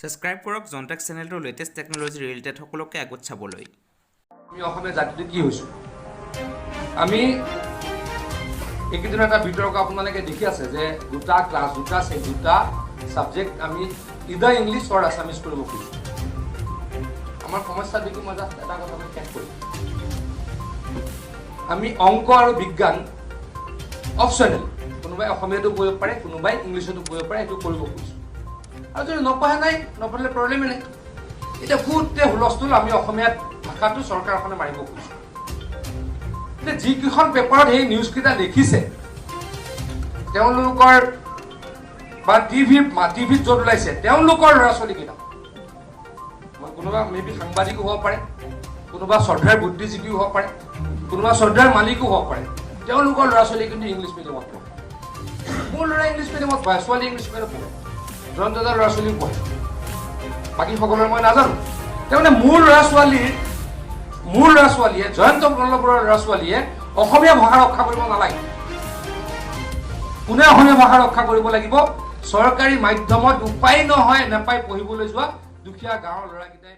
Subscribe কৰক জনটেক চেনেলটোৰ latest technology related সকলোকে আগত চাবলৈ। আমি অসমীয়া জাতিটো কি হৈছো আমি এইকেইদিন এটা বিতৰ্ক আপোনালোকে দেখি আছে যে দুটা ক্লাছ দুটা সাবজেক্ট আমি ইদাৰ ইংলিছ অৰ আছামিজ কৰিব খুজিছো। আমাৰ সমস্যা দেখি মই জাষ্ট এটা কথা শেষ কৰিম। আমি অংক আৰু বিজ্ঞান অপচনেল, কোনোবাই অসমীয়াটো পঢ়িব পাৰে, কোনোবাই ইংলিছতো পঢ়িব পাৰে, এইটো কৰিব খুজিছো। আৰু যদি নপঢ়ে নাই, নপঢ়িলে প্ৰব্লেমেই নাই। এতিয়া গোটেই হুলস্থুল আমি অসমীয়াত ভাষাটো চৰকাৰখনে মাৰিব খুজিছো। এতিয়া যিকেইখন পেপাৰত সেই নিউজকেইটা দেখিছে তেওঁলোকৰ বা টিভিত য'ত ওলাইছে তেওঁলোকৰ ল'ৰা ছোৱালীকেইটা, কোনোবা মেবি সাংবাদিকো হ'ব পাৰে, কোনোবা শ্ৰদ্ধাৰ বুদ্ধিজীৱীও হ'ব পাৰে, কোনোবা শ্ৰদ্ধাৰ মালিকো হ'ব পাৰে, তেওঁলোকৰ ল'ৰা ছোৱালী কিন্তু ইংলিছ মিডিয়ামত পঢ়ে। মোৰ ল'ৰা ইংলিছ মিডিয়ামত পঢ়ে, ছোৱালী ইংলিছ মিডিয়ামত পঢ়ে, জয়ন্ত দাৰ ল'ৰা ছোৱালীও পঢ়ে, বাকী সকলোৰে মই নাজানো। তাৰমানে মোৰ ল'ৰা ছোৱালীয়ে জয়ন্ত বল্লভৰ ল'ৰা ছোৱালীয়ে অসমীয়া ভাষা ৰক্ষা কৰিব নালাগে। কোনে অসমীয়া ভাষা ৰক্ষা কৰিব লাগিব? চৰকাৰী মাধ্যমত উপায় নহয় নাপাই পঢ়িবলৈ যোৱা দুখীয়া গাঁৱৰ ল'ৰাকেইটাই